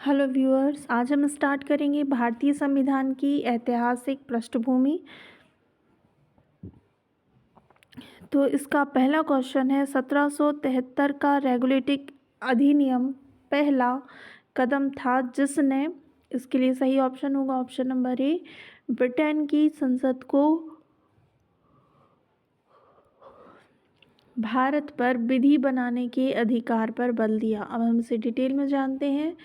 Hello viewers, आज हम start करेंगे भारतीय संविधान की ऐतिहासिक पृष्ठभूमि। तो इसका पहला क्वेश्चन है 1773 का रेगुलेटिंग अधिनियम पहला कदम था जिसने, इसके लिए सही ऑप्शन होगा ऑप्शन नंबर ए, ब्रिटेन की संसद को भारत पर विधि बनाने के अधिकार पर बल दिया। अब हम इसे डिटेल में जानते हैं।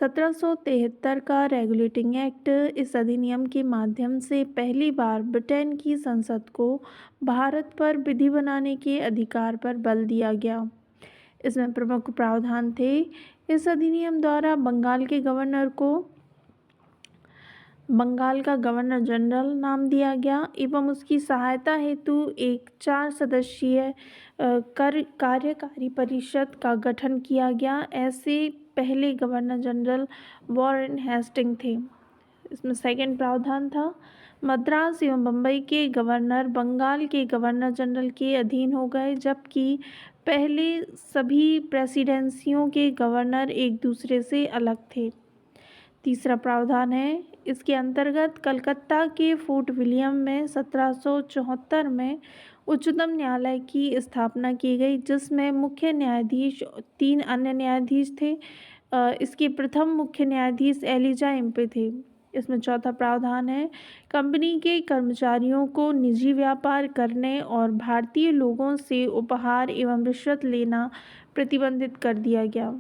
1773 का रेगुलेटिंग एक्ट, इस अधिनियम के माध्यम से पहली बार ब्रिटेन की संसद को भारत पर विधि बनाने के अधिकार पर बल दिया गया। इसमें प्रमुख प्रावधान थे। इस अधिनियम द्वारा बंगाल के गवर्नर को बंगाल का गवर्नर जनरल नाम दिया गया एवं उसकी सहायता हेतु एक 4 सदस्यीय कार्यकारी परिषद का गठन किया गया। ऐसे पहले गवर्नर जनरल वॉरेन हेस्टिंग थे। इसमें सेकंड प्रावधान था, मद्रास एवं बम्बई के गवर्नर बंगाल के गवर्नर जनरल के अधीन हो गए, जबकि पहले सभी प्रेसिडेंसियों के गवर्नर एक दूसरे से अलग थे। तीसरा प्रावधान है, इसके अंतर्गत कलकत्ता के फोर्ट विलियम में 1774 में उच्चतम न्यायालय की स्थापना की गई, जिसमें मुख्य न्यायाधीश 3 अन्य न्यायाधीश थे। इसके प्रथम मुख्य न्यायाधीश एलिजा इम्पे थे। इसमें चौथा प्रावधान है, कंपनी के कर्मचारियों को निजी व्यापार करने और भारतीय लोगों से उपहार एवं रिश्वत लेना प्रतिबंधित कर दिया गया।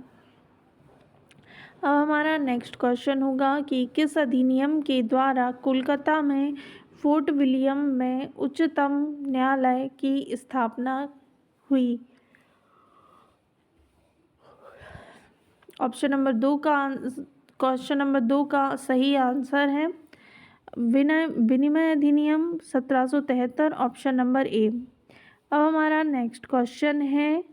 अब हमारा नेक्स्ट क्वेश्चन होगा कि किस अधिनियम के द्वारा कोलकाता में फोर्ट विलियम में उच्चतम न्यायालय की स्थापना हुई। ऑप्शन नंबर 2 का क्वेश्चन नंबर 2 का सही आंसर है विनिमय अधिनियम 1773, ऑप्शन नंबर ए। अब हमारा नेक्स्ट क्वेश्चन है,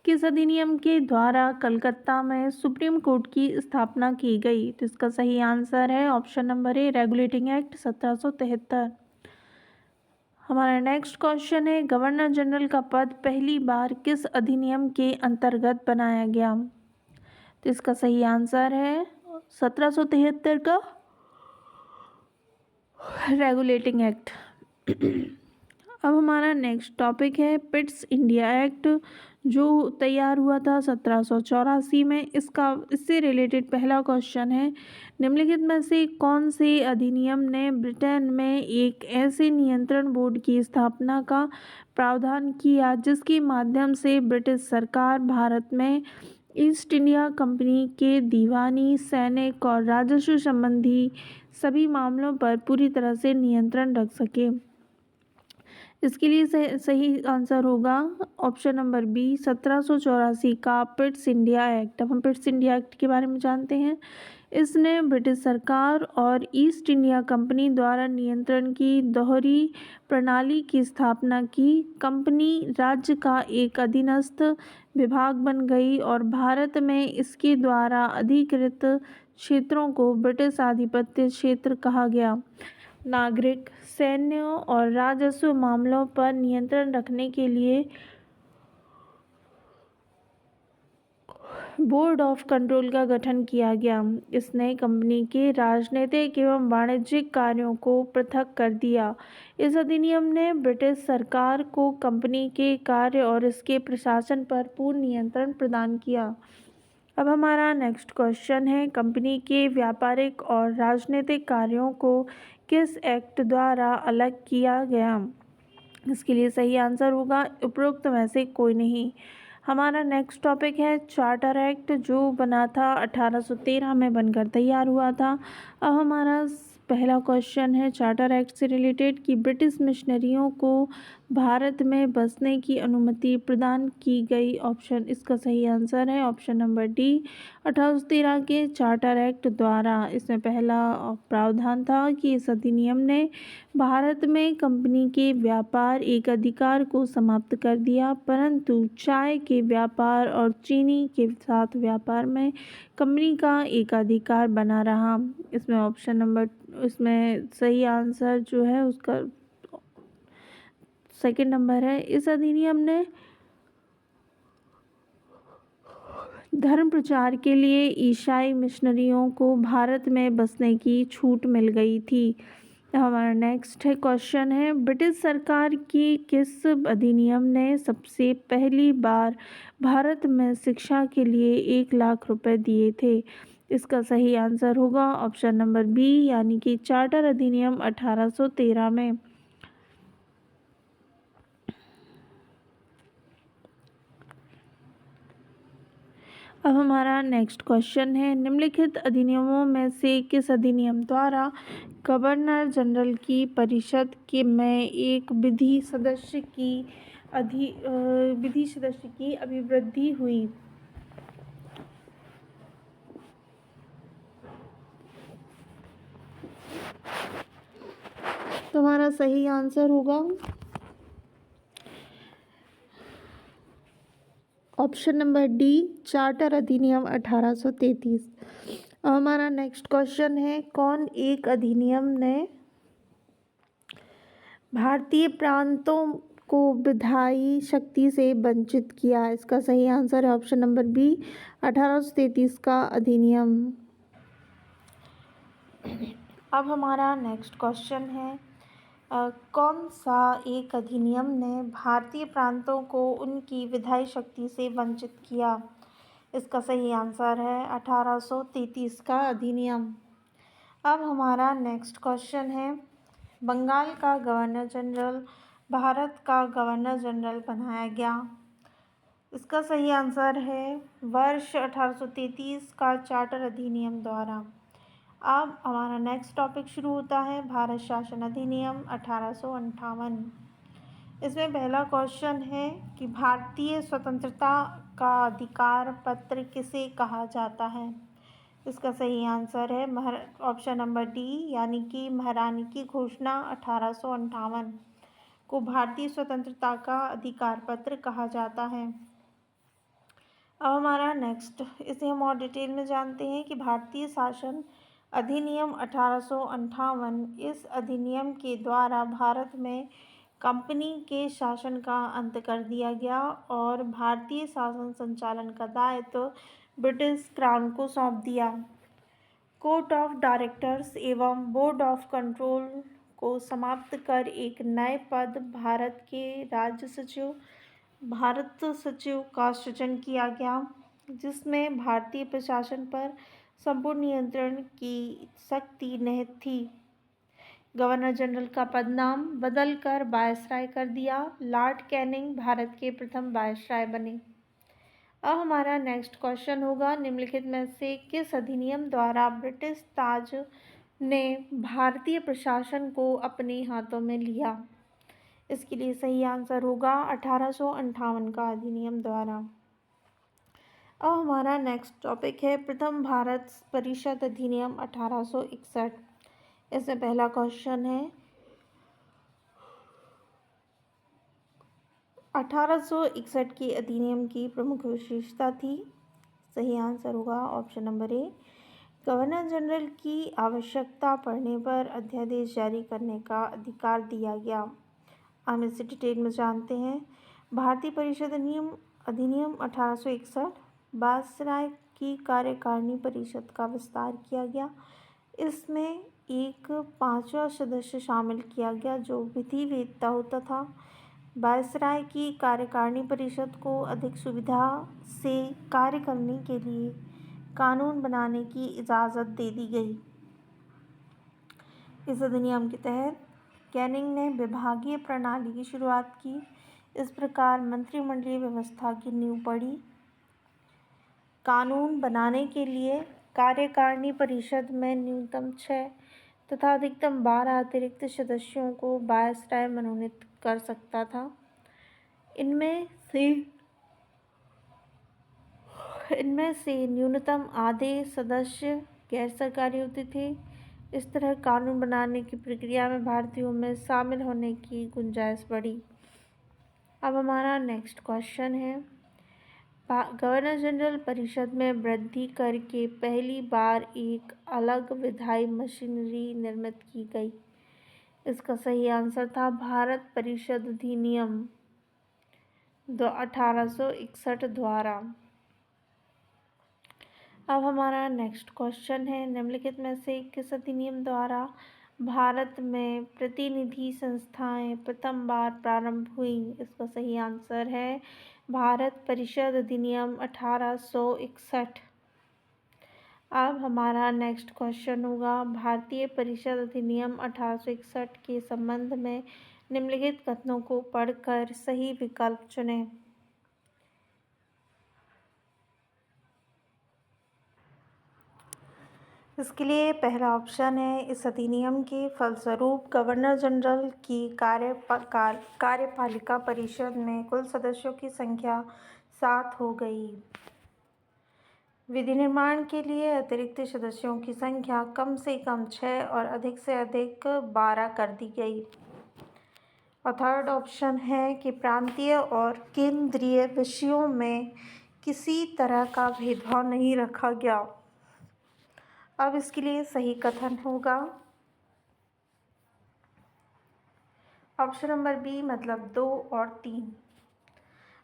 किस अधिनियम के द्वारा कलकत्ता में सुप्रीम कोर्ट की स्थापना की गई। तो इसका सही आंसर है option number A, regulating act 1773। हमारा नेक्स्ट क्वेश्चन है, गवर्नर जनरल का पद पहली बार किस अधिनियम के अंतर्गत बनाया गया। तो इसका सही आंसर है 1773 का रेगुलेटिंग एक्ट। अब हमारा नेक्स्ट टॉपिक है पिट्स इंडिया एक्ट, जो तैयार हुआ था 1784 में। इससे रिलेटेड पहला क्वेश्चन है, निम्नलिखित में से कौन से अधिनियम ने ब्रिटेन में एक ऐसे नियंत्रण बोर्ड की स्थापना का प्रावधान किया जिसके माध्यम से ब्रिटिश सरकार भारत में ईस्ट इंडिया कंपनी के दीवानी, सैनिक और राजस्व संबंधी सभी मामलों पर पूरी तरह से नियंत्रण रख सके। इसके लिए सही आंसर होगा ऑप्शन नंबर बी, 1784 का पिट्स इंडिया एक्ट। अब हम पिट्स इंडिया एक्ट के बारे में जानते हैं। इसने ब्रिटिश सरकार और ईस्ट इंडिया कंपनी द्वारा नियंत्रण की दोहरी प्रणाली की स्थापना की। कंपनी राज्य का एक अधीनस्थ विभाग बन गई और भारत में इसके द्वारा अधिकृत क्षेत्रों को ब्रिटिश आधिपत्य क्षेत्र कहा गया। नागरिक, सैन्य और राजस्व मामलों पर नियंत्रण रखने के लिए बोर्ड ऑफ कंट्रोल का गठन किया गया। इसने कंपनी के राजनीतिक एवं वाणिज्यिक कार्यों को पृथक कर दिया। इस अधिनियम ने ब्रिटिश सरकार को कंपनी के कार्य और इसके प्रशासन पर पूर्ण नियंत्रण प्रदान किया। अब हमारा नेक्स्ट क्वेश्चन है, कंपनी के व्यापारिक और राजनीतिक कार्यों को किस एक्ट द्वारा अलग किया गया। इसके लिए सही आंसर होगा उपरोक्त में से कोई नहीं। हमारा नेक्स्ट टॉपिक है चार्टर एक्ट, जो बना था 1813 में बनकर तैयार हुआ था। अब हमारा पहला क्वेश्चन है चार्टर एक्ट से रिलेटेड कि ब्रिटिश मिशनरियों को भारत में बसने की अनुमति प्रदान की गई। ऑप्शन, इसका सही आंसर है ऑप्शन नंबर डी, 1813 के चार्टर एक्ट द्वारा। इसमें पहला प्रावधान था कि इस अधिनियम ने भारत में कंपनी के व्यापार एक अधिकार को समाप्त कर दिया, परंतु चाय के व्यापार और चीनी के साथ व्यापार में कंपनी का एक अधिकार बना रहा। इसमें ऑप्शन नंबर, इसमें सही आंसर जो है उसका सेकंड नंबर है। इस अधिनियम ने धर्म प्रचार के लिए ईसाई मिशनरियों को भारत में बसने की छूट मिल गई थी। हमारा नेक्स्ट क्वेश्चन है, ब्रिटिश सरकार की किस अधिनियम ने सबसे पहली बार भारत में शिक्षा के लिए 1 लाख रुपए दिए थे? इसका सही आंसर होगा ऑप्शन नंबर बी, यानी कि चार्टर अधिनियम 1813 में। अब हमारा नेक्स्ट क्वेश्चन है, निम्नलिखित अधिनियमों में से किस अधिनियम द्वारा गवर्नर जनरल की परिषद के में एक विधि सदस्य की अभिवृद्धि हुई? तो हमारा सही आंसर होगा ऑप्शन नंबर डी, चार्टर अधिनियम 1833। अब हमारा नेक्स्ट क्वेश्चन है, कौन एक अधिनियम ने भारतीय प्रांतों को विधायी शक्ति से वंचित किया? इसका सही आंसर है ऑप्शन नंबर बी, 1833 का अधिनियम। अब हमारा नेक्स्ट क्वेश्चन है, कौन सा एक अधिनियम ने भारतीय प्रांतों को उनकी विधायी शक्ति से वंचित किया? इसका सही आंसर है 1833 का अधिनियम। अब हमारा नेक्स्ट क्वेश्चन है, बंगाल का गवर्नर जनरल भारत का गवर्नर जनरल बनाया गया? इसका सही आंसर है वर्ष 1833 का चार्टर अधिनियम द्वारा। अब हमारा नेक्स्ट टॉपिक शुरू होता है, भारत शासन अधिनियम 1858। इसमें पहला क्वेश्चन है कि भारतीय स्वतंत्रता का अधिकार पत्र किसे कहा जाता है? इसका सही आंसर है ऑप्शन नंबर डी, यानी कि महारानी की घोषणा 1858 को भारतीय स्वतंत्रता का अधिकार पत्र कहा जाता है। अब हमारा नेक्स्ट, इसे हम और डिटेल में जानते हैं कि भारतीय शासन अधिनियम 1858, इस अधिनियम के द्वारा भारत में कंपनी के शासन का अंत कर दिया गया और भारतीय शासन संचालन का दायित्व ब्रिटिश क्राउन को सौंप दिया। कोर्ट ऑफ डायरेक्टर्स एवं बोर्ड ऑफ कंट्रोल को समाप्त कर एक नए पद भारत सचिव का सृजन किया गया, जिसमें भारतीय प्रशासन पर संपूर्ण नियंत्रण की शक्ति निहित थी। गवर्नर जनरल का पदनाम बदलकर वायसराय कर दिया। लॉर्ड कैनिंग भारत के प्रथम वायसराय बने। अब हमारा नेक्स्ट क्वेश्चन होगा, निम्नलिखित में से किस अधिनियम द्वारा ब्रिटिश ताज ने भारतीय प्रशासन को अपने हाथों में लिया? इसके लिए सही आंसर होगा 1858 का अधिनियम द्वारा। अब हमारा नेक्स्ट टॉपिक है, प्रथम भारत परिषद अधिनियम 1861। इसमें पहला क्वेश्चन है, 1861 के अधिनियम की प्रमुख विशेषता थी? सही आंसर होगा option number A, governor general की आवश्यकता पड़ने पर अध्यादेश जारी करने का अधिकार दिया गया। हम इसे डिटेल में जानते हैं। भारतीय परिषद अधिनियम 1861, वायसराय की कार्यकारिणी परिषद का विस्तार किया गया। इसमें एक 5वां सदस्य शामिल किया गया जो विधि वेत्ता होता था। वायसराय की कार्यकारिणी परिषद को अधिक सुविधा से कार्य करने के लिए कानून बनाने की इजाज़त दे दी गई। इस अधिनियम के तहत कैनिंग ने विभागीय प्रणाली की शुरुआत की। इस प्रकार मंत्रिमंडलीय व्यवस्था की नींव पड़ी। कानून बनाने के लिए कार्यकारिणी परिषद में न्यूनतम 6 तथा अधिकतम 12 अतिरिक्त सदस्यों को वायसराय मनोनीत कर सकता था। इनमें से न्यूनतम आधे सदस्य गैर सरकारी होते थे। इस तरह कानून बनाने की प्रक्रिया में भारतीयों में शामिल होने की गुंजाइश बढ़ी। अब हमारा नेक्स्ट क्वेश्चन है, गवर्नर जनरल परिषद में वृद्धि करके पहली बार एक अलग विधायी मशीनरी निर्मित की गई। इसका सही आंसर था भारत परिषद अधिनियम 1861 द्वारा। अब हमारा नेक्स्ट क्वेश्चन है, निम्नलिखित में से किस अधिनियम द्वारा भारत में प्रतिनिधि संस्थाएं प्रथम बार प्रारंभ हुई? इसका सही आंसर है भारत परिषद अधिनियम 1861। अब हमारा नेक्स्ट क्वेश्चन होगा, भारतीय परिषद अधिनियम 1861 के संबंध में निम्नलिखित कथनों को पढ़कर सही विकल्प चुनें। इसके लिए पहला ऑप्शन है, इस अधिनियम के फलस्वरूप गवर्नर जनरल की कार्यपालिका परिषद में कुल सदस्यों की संख्या 7 हो गई। विधि निर्माण के लिए अतिरिक्त सदस्यों की संख्या कम से कम 6 और अधिक से अधिक 12 कर दी गई। और थर्ड ऑप्शन है कि प्रांतीय और केंद्रीय विषयों में किसी तरह का भेदभाव नहीं रखा गया। अब इसके लिए सही कथन होगा ऑप्शन नंबर बी, मतलब 2 और 3।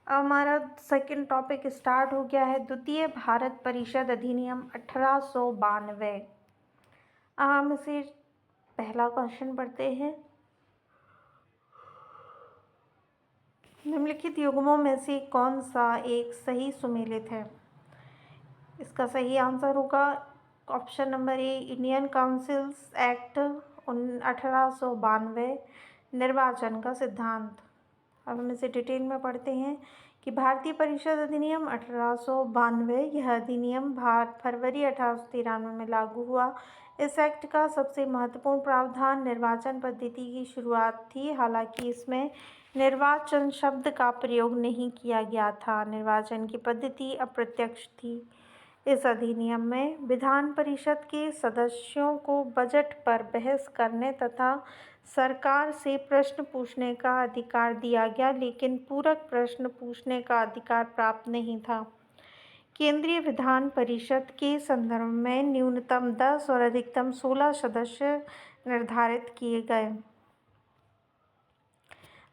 अब हमारा सेकंड टॉपिक स्टार्ट हो गया है, द्वितीय भारत परिषद अधिनियम 1892। अब हम इसे पहला क्वेश्चन पढ़ते हैं, निम्नलिखित युग्मों में से कौन सा एक सही सुमेलित है? इसका सही आंसर होगा option number A, Indian councils act 1892, निर्वाचन का सिद्धांत। अब हम इसे डिटेल में पढ़ते हैं कि भारतीय परिषद अधिनियम 1892, यह अधिनियम फरवरी 1893 में लागू हुआ। इस एक्ट का सबसे महत्वपूर्ण प्रावधान निर्वाचन पद्धति की शुरुआत थी। हालांकि इसमें निर्वाचन शब्द का प्रयोग नहीं किया गया था, निर्वाचन की पद्धति अप्रत्यक्ष थी। इस अधिनियम में विधान परिषद के सदस्यों को बजट पर बहस करने तथा सरकार से प्रश्न पूछने का अधिकार दिया गया, लेकिन पूरक प्रश्न पूछने का अधिकार प्राप्त नहीं था। केंद्रीय विधान परिषद के संदर्भ में न्यूनतम 10 और अधिकतम 16 सदस्य निर्धारित किए गए।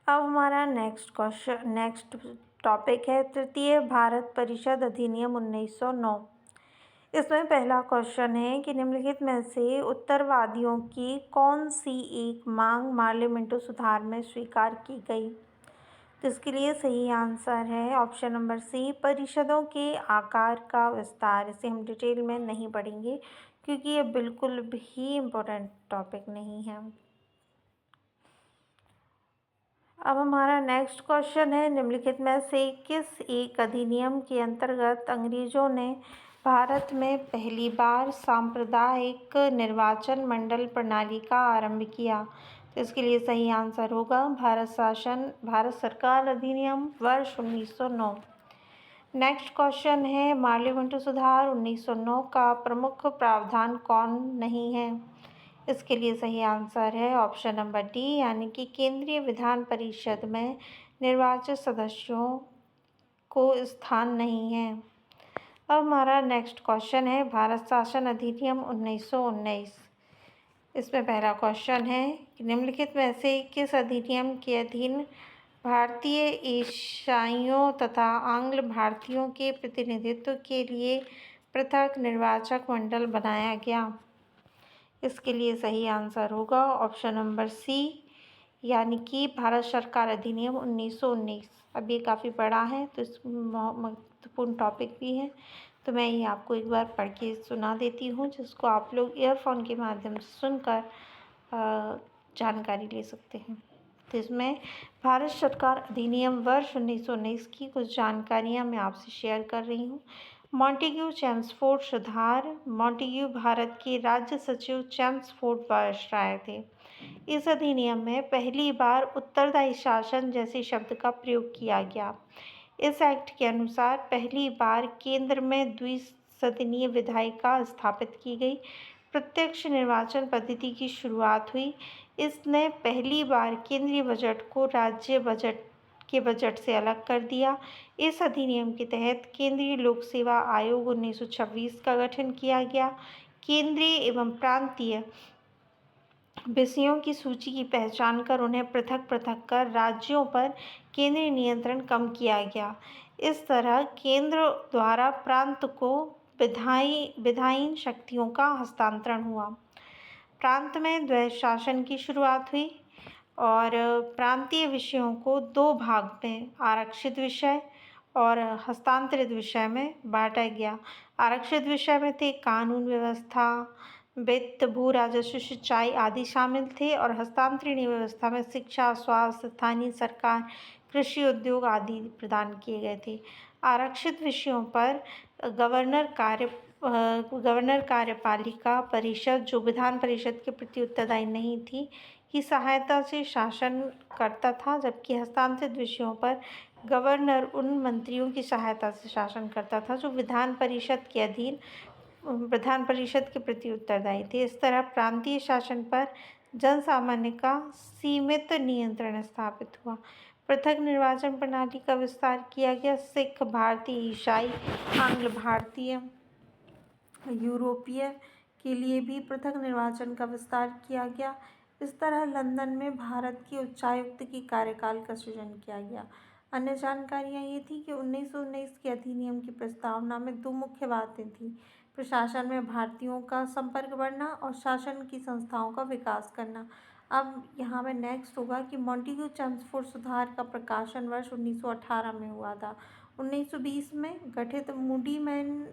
अब हमारा नेक्स्ट टॉपिक है, तृतीय भारत परिषद अधिनियम 1909। इसमें पहला क्वेश्चन है कि निम्नलिखित में से उत्तरवादियों की कौन सी एक मांग पार्लियामेंट्री सुधार में स्वीकार की गई? तो इसके लिए सही आंसर है ऑप्शन नंबर सी, परिषदों के आकार का विस्तार। इसे हम डिटेल में नहीं पढ़ेंगे क्योंकि ये बिल्कुल भी इम्पोर्टेंट टॉपिक नहीं है। अब हमारा नेक्स्ट क्वेश्चन है, निम्नलिखित में से किस एक अधिनियम के अंतर्गत अंग्रेजों ने भारत में पहली बार सांप्रदायिक निर्वाचन मंडल प्रणाली का आरंभ किया? तो इसके लिए सही आंसर होगा भारत सरकार अधिनियम वर्ष 1909। नेक्स्ट क्वेश्चन है, पार्लियामेंट्री सुधार 1909 का प्रमुख प्रावधान कौन नहीं है? इसके लिए सही आंसर है ऑप्शन नंबर डी, यानी कि केंद्रीय विधान परिषद में निर्वाचित सदस्यों को स्थान नहीं है। अब हमारा नेक्स्ट क्वेश्चन है, भारत शासन अधिनियम 1919। इसमें पहला क्वेश्चन है कि निम्नलिखित में से किस अधिनियम के अधीन भारतीय ईसाइयों तथा आंग्ल भारतीयों के प्रतिनिधित्व के लिए पृथक निर्वाचक मंडल बनाया गया? इसके लिए सही आंसर होगा ऑप्शन नंबर सी, यानी कि भारत सरकार अधिनियम 1919। अब ये काफ़ी बड़ा है तो इस महत्वपूर्ण टॉपिक भी है, तो मैं ये आपको एक बार पढ़ के सुना देती हूँ, जिसको आप लोग ईयरफोन के माध्यम से सुनकर जानकारी ले सकते हैं। तो इसमें भारत सरकार अधिनियम वर्ष 1919 की कुछ जानकारियाँ मैं आपसे शेयर कर रही हूँ। मॉन्टेग्यू चेम्सफोर्ड सुधार। मॉन्टेग्यू भारत के राज्य सचिव चेम्सफोर्ड वायसराय थे। इस अधिनियम में पहली बार उत्तरदायी शासन जैसे शब्द का प्रयोग किया गया। इस एक्ट के अनुसार पहली बार केंद्र में द्विसदनीय विधायिका स्थापित की गई। प्रत्यक्ष निर्वाचन पद्धति की शुरुआत हुई। इसने पहली बार केंद्रीय बजट को राज्य बजट के बजट से अलग कर दिया। इस अधिनियम के तहत केंद्रीय लोक सेवा आयोग 1926 का गठन किया गया। केंद्रीय एवं प्रांतीय विषयों की सूची की पहचान कर उन्हें पृथक पृथक कर राज्यों पर केंद्रीय नियंत्रण कम किया गया। इस तरह केंद्र द्वारा प्रांत को विधायी शक्तियों का हस्तांतरण हुआ। प्रांत में द्वैध शासन की शुरुआत हुई और प्रांतीय विषयों को दो भाग में आरक्षित विषय और हस्तांतरित विषय में बांटा गया। आरक्षित विषय में थे कानून व्यवस्था, वित्त, भू राजस्व, सिंचाई आदि शामिल थे और हस्तांतरणीय व्यवस्था में शिक्षा, स्वास्थ्य, स्थानीय सरकार, कृषि, उद्योग आदि प्रदान किए गए थे। आरक्षित विषयों पर गवर्नर कार्यपालिका परिषद, जो विधान परिषद के प्रति उत्तरदायी नहीं थी, की सहायता से शासन करता था, जबकि हस्तांतरित विषयों पर गवर्नर उन मंत्रियों की सहायता से शासन करता था जो विधान परिषद के प्रति उत्तरदायी थे। इस तरह प्रांतीय शासन पर जन सामान्य का सीमित नियंत्रण स्थापित हुआ। पृथक निर्वाचन प्रणाली का विस्तार किया गया। सिख, भारतीय, ईसाई, आंग्ल भारतीय, यूरोपीय के लिए भी पृथक निर्वाचन का विस्तार किया गया। इस तरह लंदन में भारत की उच्चायुक्त की कार्यकाल का सृजन किया गया। अन्य जानकारियाँ ये थी कि 1919 के अधिनियम की प्रस्तावना में दो मुख्य बातें थीं: प्रशासन में भारतीयों का संपर्क बढ़ना और शासन की संस्थाओं का विकास करना। अब यहाँ में नेक्स्ट होगा कि मॉन्टेग्यू चेम्सफोर्ड सुधार का प्रकाशन वर्ष 1918 में हुआ था। 1920 में गठित मूडी मैन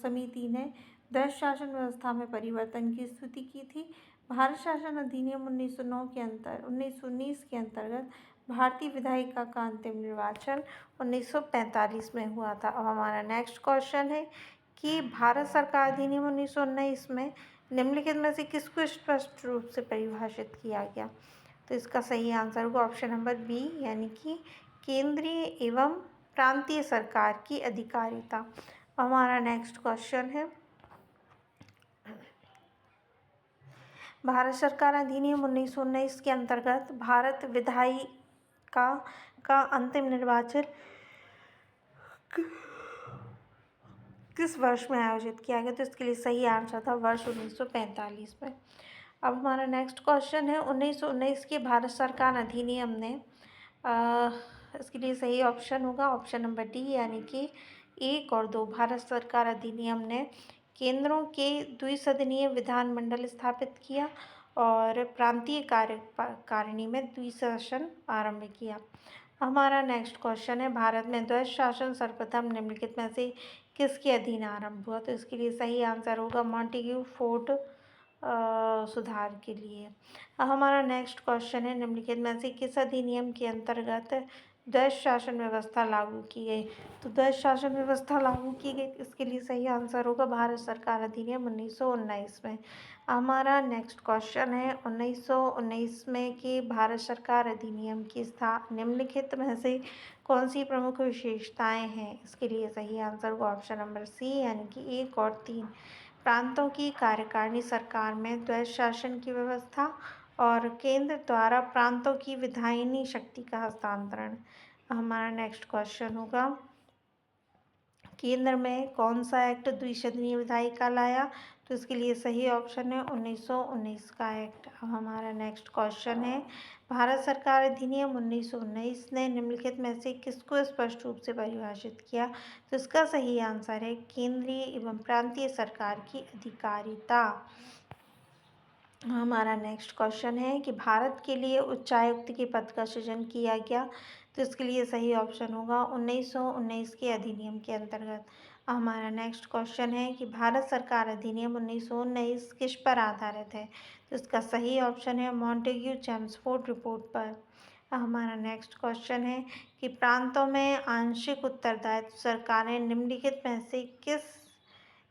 समिति ने द्वैध शासन व्यवस्था में परिवर्तन की स्तुति की थी। भारत शासन अधिनियम 1919 के अंतर्गत भारतीय विधायिका का अंतिम निर्वाचन 1945 में हुआ था। अब हमारा नेक्स्ट क्वेश्चन है कि भारत सरकार अधिनियम 1919 में निम्नलिखित में से किसको स्पष्ट रूप से परिभाषित किया गया? तो इसका सही आंसर होगा ऑप्शन नंबर बी, यानी कि केंद्रीय एवं प्रांतीय सरकार की अधिकारिता। हमारा नेक्स्ट क्वेश्चन है, भारत सरकार अधिनियम 1919 के अंतर्गत भारत विधायिका का अंतिम निर्वाचन किस वर्ष में आयोजित किया गया? तो इसके लिए सही आंसर था वर्ष 1945 में। अब हमारा नेक्स्ट क्वेश्चन है, 1919 के भारत सरकार अधिनियम ने इसके लिए सही ऑप्शन होगा ऑप्शन नंबर डी, यानी कि 1 और 2। भारत सरकार अधिनियम ने केंद्रों के द्विसदनीय विधानमंडल स्थापित किया और प्रांतीय कार्यकारिणी में द्विशासन आरंभ किया। हमारा नेक्स्ट क्वेश्चन है, भारत में द्वैध शासन सर्वप्रथम निम्नलिखित में से किसके अधीन आरंभ हुआ? तो इसके लिए सही आंसर होगा मॉन्टेग्यू फोर्ड सुधार के लिए। हमारा नेक्स्ट क्वेश्चन है, निम्नलिखित में से किस अधिनियम के अंतर्गत द्वैध शासन व्यवस्था लागू की गई? तो द्वैध शासन व्यवस्था लागू की गई, इसके लिए सही आंसर होगा भारत सरकार अधिनियम 1919 में। हमारा नेक्स्ट क्वेश्चन है, 1919 में के भारत सरकार अधिनियम की निम्नलिखित में से कौन सी प्रमुख विशेषताएं हैं? इसके लिए सही आंसर होगा ऑप्शन नंबर सी, यानी कि 1 और 3। प्रांतों की कार्यकारिणी सरकार में द्वैध शासन की व्यवस्था और केंद्र द्वारा प्रांतों की विधायिनी शक्ति का हस्तांतरण। हमारा नेक्स्ट क्वेश्चन होगा, केंद्र में कौन सा एक्ट द्विसदनीय विधायिका लाया? तो इसके लिए सही ऑप्शन है 1919 का एक्ट। अब हमारा नेक्स्ट क्वेश्चन है, भारत सरकार अधिनियम 1919 ने निम्नलिखित में से किसको स्पष्ट रूप से परिभाषित किया? तो इसका सही आंसर है केंद्रीय एवं प्रांतीय सरकार की अधिकारिता। हमारा नेक्स्ट क्वेश्चन है कि भारत के लिए उच्चायुक्त के पद का सृजन किया गया। तो इसके लिए सही ऑप्शन होगा 1919 के अधिनियम के अंतर्गत। हमारा नेक्स्ट क्वेश्चन है कि भारत सरकार अधिनियम 1919 किस पर आधारित है? तो इसका सही ऑप्शन है मॉन्टेग्यू चेम्सफोर्ड रिपोर्ट पर। हमारा नेक्स्ट क्वेश्चन है कि प्रांतों में आंशिक उत्तरदायित्व सरकारें निम्नलिखित में से किस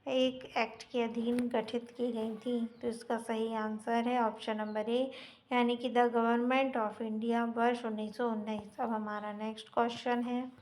एक एक्ट के अधीन गठित की गई थी? तो इसका सही आंसर है ऑप्शन नंबर ए, यानी कि द गवर्नमेंट ऑफ इंडिया वर्ष 1919। अब हमारा नेक्स्ट क्वेश्चन है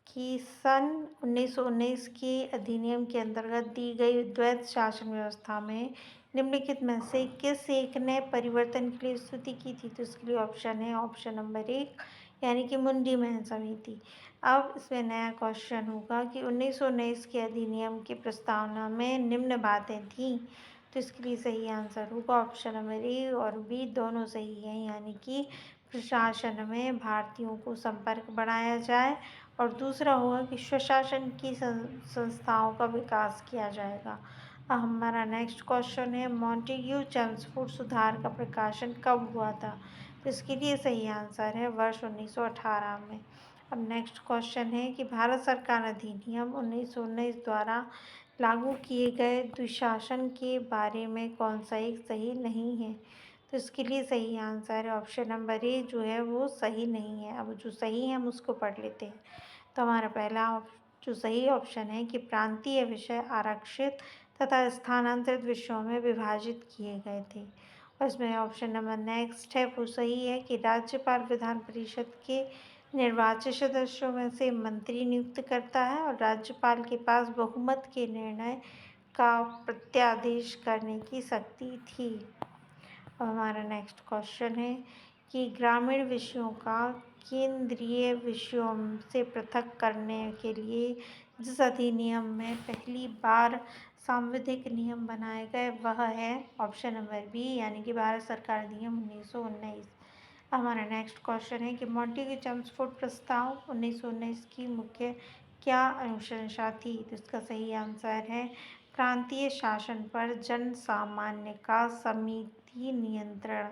कि सन 1919 के अधिनियम के अंतर्गत दी गई द्वैध शासन व्यवस्था में निम्नलिखित में से किस एक ने परिवर्तन के लिए स्तुति की थी? तो इसके लिए ऑप्शन है ऑप्शन नंबर 1, यानी कि मुंडी मैन समिति। अब इसमें नया क्वेश्चन होगा कि 1919 के अधिनियम की प्रस्तावना में निम्न बातें थीं। तो इसके लिए सही आंसर होगा ऑप्शन नंबर ए और बी, दोनों सही हैं, यानी कि प्रशासन में भारतीयों को संपर्क बढ़ाया जाए और दूसरा होगा कि स्वशासन की संस्थाओं का विकास किया जाएगा। अब हमारा नेक्स्ट क्वेश्चन है, मॉन्टेग्यू चेम्सफोर्ड सुधार का प्रकाशन कब हुआ था? तो इसके लिए सही आंसर है वर्ष 1918 में। अब नेक्स्ट क्वेश्चन है कि भारत सरकार अधिनियम 1919 द्वारा लागू किए गए दुशासन के बारे में कौन सा एक सही नहीं है? तो इसके लिए सही आंसर है ऑप्शन नंबर ए जो है वो सही नहीं है। अब जो सही है हम उसको पढ़ लेते हैं। तो हमारा पहला जो सही ऑप्शन है कि प्रांतीय विषय आरक्षित तथा स्थानांतरित विषयों में विभाजित किए गए थे। और इसमें ऑप्शन नंबर नेक्स्ट है वो सही है कि राज्यपाल विधान परिषद के निर्वाचित सदस्यों में से मंत्री नियुक्त करता है और राज्यपाल के पास बहुमत के निर्णय का प्रत्यादेश करने की शक्ति थी। अब हमारा नेक्स्ट क्वेश्चन है कि ग्रामीण विषयों का केंद्रीय विषयों से पृथक करने के लिए जिस अधिनियम में पहली बार सांविधिक नियम बनाए गए वह है ऑप्शन नंबर बी यानी कि भारत सरकार अधिनियम 1919। हमारा नेक्स्ट क्वेश्चन है कि मॉन्टेग्यू चेम्सफोर्ड प्रस्ताव 1919 की मुख्य क्या अनुशंसा थी? तो इसका सही आंसर है प्रांतीय शासन पर जन सामान्य का समिति नियंत्रण।